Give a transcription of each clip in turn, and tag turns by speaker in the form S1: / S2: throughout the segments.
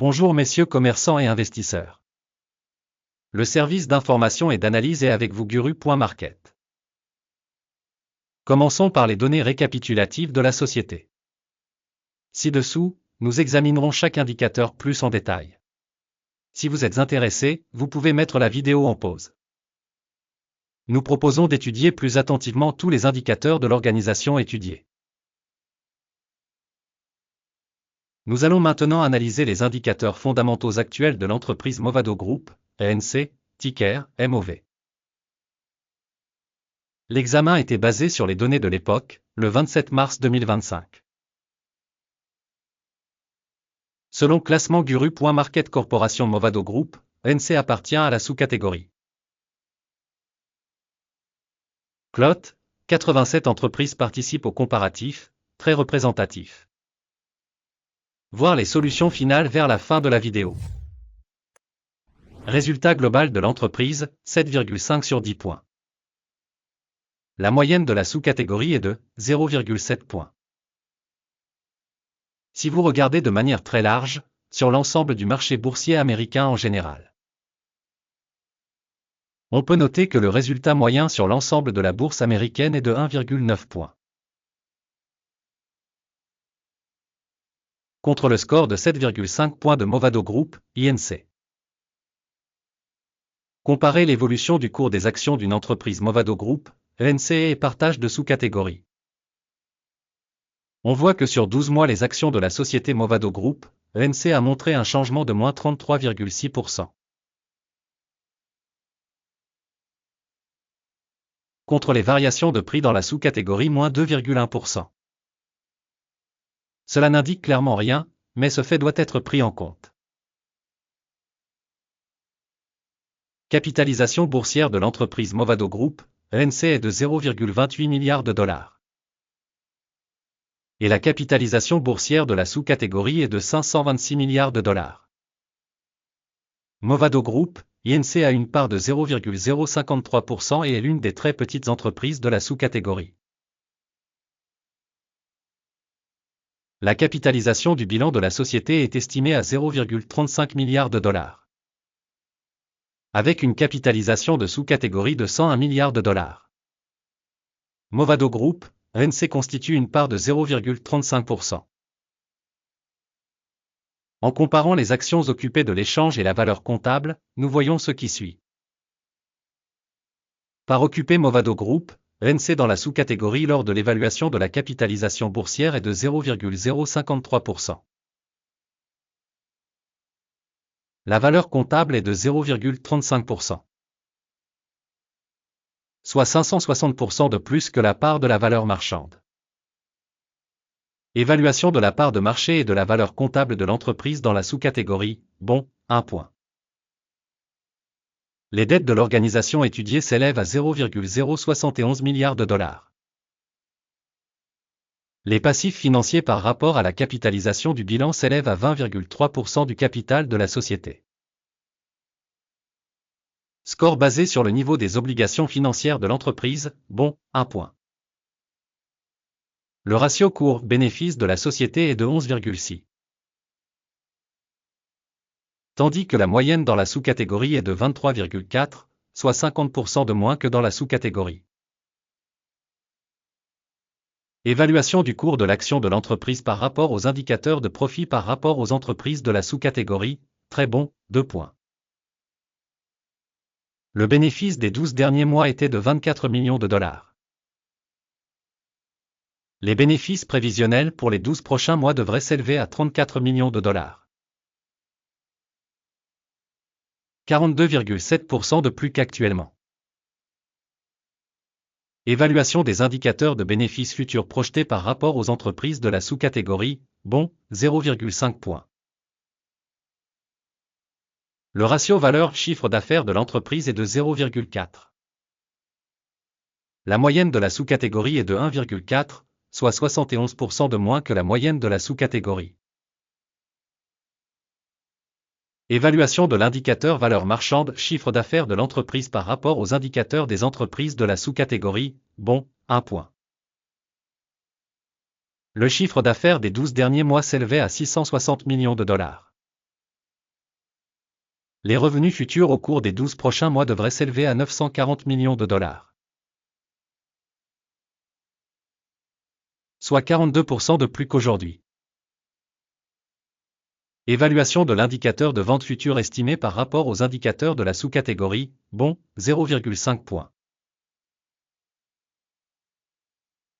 S1: Bonjour messieurs commerçants et investisseurs. Le service d'information et d'analyse est avec vous Guru.market. Commençons par les données récapitulatives de la société. Ci-dessous, nous examinerons chaque indicateur plus en détail. Si vous êtes intéressé, vous pouvez mettre la vidéo en pause. Nous proposons d'étudier plus attentivement tous les indicateurs de l'organisation étudiée. Nous allons maintenant analyser les indicateurs fondamentaux actuels de l'entreprise Movado Group, ENC, ticker MOV. L'examen était basé sur les données de l'époque, le 27 mars 2025. Selon classement Guru.market Corporation Movado Group, ENC appartient à la sous-catégorie CLOT, 87 entreprises participent au comparatif, très représentatif. Voir les solutions finales vers la fin de la vidéo. Résultat global de l'entreprise, 7,5 sur 10 points. La moyenne de la sous-catégorie est de 0,7 points. Si vous regardez de manière très large, sur l'ensemble du marché boursier américain en général, on peut noter que le résultat moyen sur l'ensemble de la bourse américaine est de 1,9 points. Contre le score de 7,5 points de Movado Group, INC. Comparez l'évolution du cours des actions d'une entreprise Movado Group, ENC et partage de sous-catégories. On voit que sur 12 mois les actions de la société Movado Group, ENC a montré un changement de moins 33,6%. Contre les variations de prix dans la sous-catégorie moins 2,1%. Cela n'indique clairement rien, mais ce fait doit être pris en compte. Capitalisation boursière de l'entreprise Movado Group, ENC est de 0,28 milliards de dollars. Et la capitalisation boursière de la sous-catégorie est de 526 milliards de dollars. Movado Group, INC a une part de 0,053% et est l'une des très petites entreprises de la sous-catégorie. La capitalisation du bilan de la société est estimée à 0,35 milliards de dollars. Avec une capitalisation de sous-catégorie de 101 milliards de dollars. Movado Group, ENC constitue une part de 0,35%. En comparant les actions occupées de l'échange et la valeur comptable, nous voyons ce qui suit. Par occupé Movado Group, ENC dans la sous-catégorie lors de l'évaluation de la capitalisation boursière est de 0,053%. La valeur comptable est de 0,35%. Soit 560% de plus que la part de la valeur marchande. Évaluation de la part de marché et de la valeur comptable de l'entreprise dans la sous-catégorie, bon, 1 point. Les dettes de l'organisation étudiée s'élèvent à 0,071 milliards de dollars. Les passifs financiers par rapport à la capitalisation du bilan s'élèvent à 20,3% du capital de la société. Score basé sur le niveau des obligations financières de l'entreprise, bon, 1 point. Le ratio cours-bénéfice de la société est de 11,6. Tandis que la moyenne dans la sous-catégorie est de 23,4, soit 50% de moins que dans la sous-catégorie. Évaluation du cours de l'action de l'entreprise par rapport aux indicateurs de profit par rapport aux entreprises de la sous-catégorie, très bon, 2 points. Le bénéfice des 12 derniers mois était de 24 millions de dollars. Les bénéfices prévisionnels pour les 12 prochains mois devraient s'élever à 34 millions de dollars. 42,7% de plus qu'actuellement. Évaluation des indicateurs de bénéfices futurs projetés par rapport aux entreprises de la sous-catégorie, bon, 0,5 points. Le ratio valeur-chiffre d'affaires de l'entreprise est de 0,4. La moyenne de la sous-catégorie est de 1,4, soit 71% de moins que la moyenne de la sous-catégorie. Évaluation de l'indicateur valeur marchande chiffre d'affaires de l'entreprise par rapport aux indicateurs des entreprises de la sous-catégorie, bon, 1 point. Le chiffre d'affaires des 12 derniers mois s'élevait à 660 millions de dollars. Les revenus futurs au cours des 12 prochains mois devraient s'élever à 940 millions de dollars. Soit 42% de plus qu'aujourd'hui. Évaluation de l'indicateur de vente future estimé par rapport aux indicateurs de la sous-catégorie, bon, 0,5 points.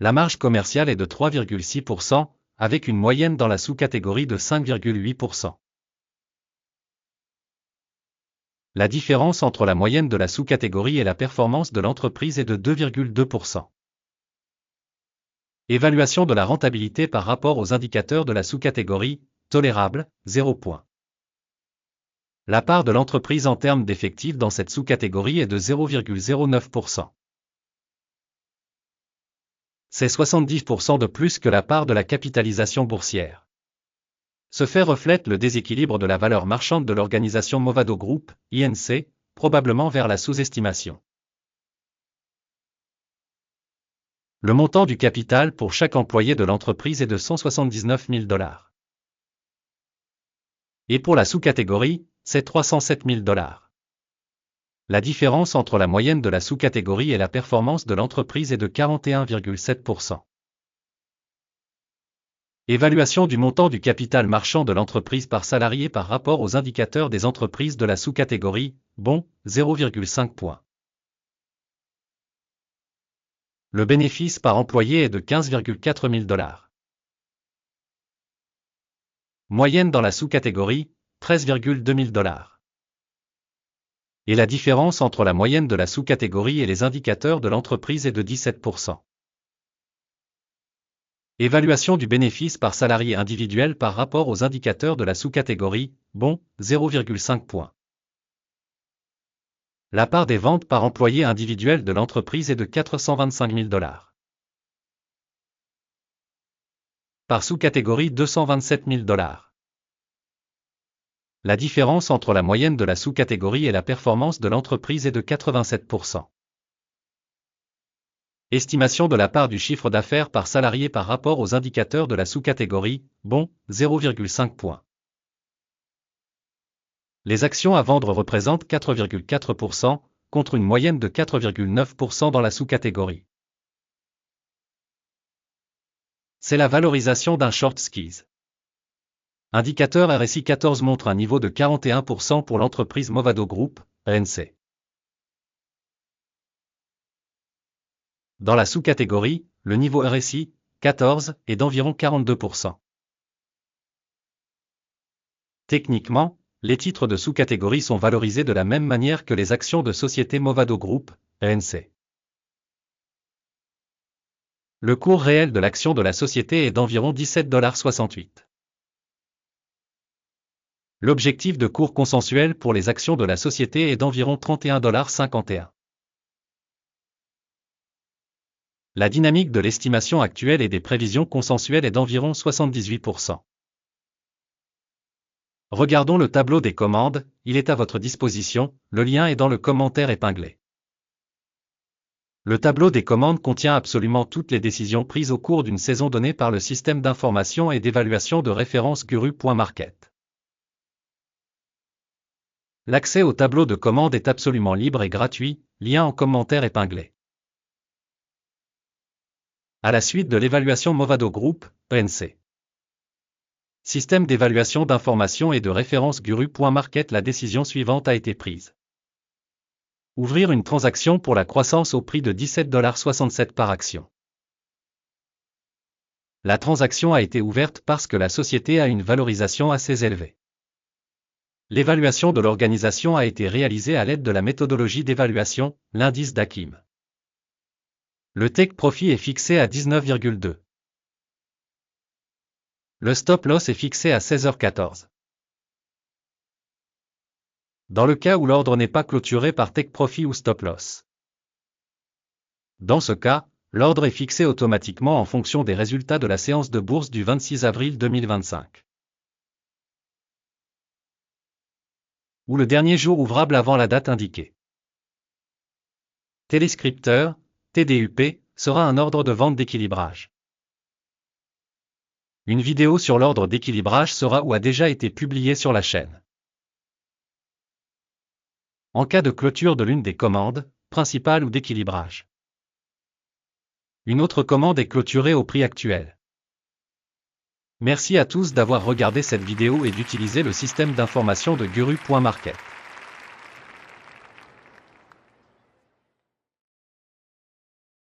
S1: La marge commerciale est de 3,6%, avec une moyenne dans la sous-catégorie de 5,8%. La différence entre la moyenne de la sous-catégorie et la performance de l'entreprise est de 2,2%. Évaluation de la rentabilité par rapport aux indicateurs de la sous-catégorie, tolérable, 0 point. La part de l'entreprise en termes d'effectifs dans cette sous-catégorie est de 0,09%. C'est 70% de plus que la part de la capitalisation boursière. Ce fait reflète le déséquilibre de la valeur marchande de l'organisation Movado Group, INC, probablement vers la sous-estimation. Le montant du capital pour chaque employé de l'entreprise est de 179 000 $. Et pour la sous-catégorie, c'est 307 000 $. La différence entre la moyenne de la sous-catégorie et la performance de l'entreprise est de 41,7%. Évaluation du montant du capital marchand de l'entreprise par salarié par rapport aux indicateurs des entreprises de la sous-catégorie, bon, 0,5 points. Le bénéfice par employé est de 15,4 000 $. Moyenne dans la sous-catégorie, 13,2 000 $. Et la différence entre la moyenne de la sous-catégorie et les indicateurs de l'entreprise est de 17%. Évaluation du bénéfice par salarié individuel par rapport aux indicateurs de la sous-catégorie, bon, 0,5 points. La part des ventes par employé individuel de l'entreprise est de 425 000 $. Par sous-catégorie 227 000 $. La différence entre la moyenne de la sous-catégorie et la performance de l'entreprise est de 87%. Estimation de la part du chiffre d'affaires par salarié par rapport aux indicateurs de la sous-catégorie, bon, 0,5 points. Les actions à vendre représentent 4,4%, contre une moyenne de 4,9% dans la sous-catégorie. C'est la valorisation d'un short squeeze. Indicateur RSI 14 montre un niveau de 41% pour l'entreprise Movado Group, ENC. Dans la sous-catégorie, le niveau RSI, 14, est d'environ 42%. Techniquement, les titres de sous-catégorie sont valorisés de la même manière que les actions de société Movado Group, ENC. Le cours réel de l'action de la société est d'environ 17,68 $. L'objectif de cours consensuel pour les actions de la société est d'environ 31,51 $. La dynamique de l'estimation actuelle et des prévisions consensuelles est d'environ 78%. Regardons le tableau des commandes, il est à votre disposition, le lien est dans le commentaire épinglé. Le tableau des commandes contient absolument toutes les décisions prises au cours d'une saison donnée par le système d'information et d'évaluation de référence Guru.market. L'accès au tableau de commandes est absolument libre et gratuit, lien en commentaire épinglé. À la suite de l'évaluation Movado Group, ENC. Système d'évaluation d'information et de référence Guru.market. La décision suivante a été prise. Ouvrir une transaction pour la croissance au prix de 17,67 $ par action. La transaction a été ouverte parce que la société a une valorisation assez élevée. L'évaluation de l'organisation a été réalisée à l'aide de la méthodologie d'évaluation, l'indice d'Akim. Le take profit est fixé à 19,2. Le stop loss est fixé à 16h14. Dans le cas où l'ordre n'est pas clôturé par take profit ou stop loss. Dans ce cas, l'ordre est fixé automatiquement en fonction des résultats de la séance de bourse du 26 avril 2025. Ou le dernier jour ouvrable avant la date indiquée. Téléscripteur, TDUP, sera un ordre de vente d'équilibrage. Une vidéo sur l'ordre d'équilibrage sera ou a déjà été publiée sur la chaîne. en cas de clôture de l'une des commandes, principales ou d'équilibrage. Une autre commande est clôturée au prix actuel. Merci à tous d'avoir regardé cette vidéo et d'utiliser le système d'information de Guru.market.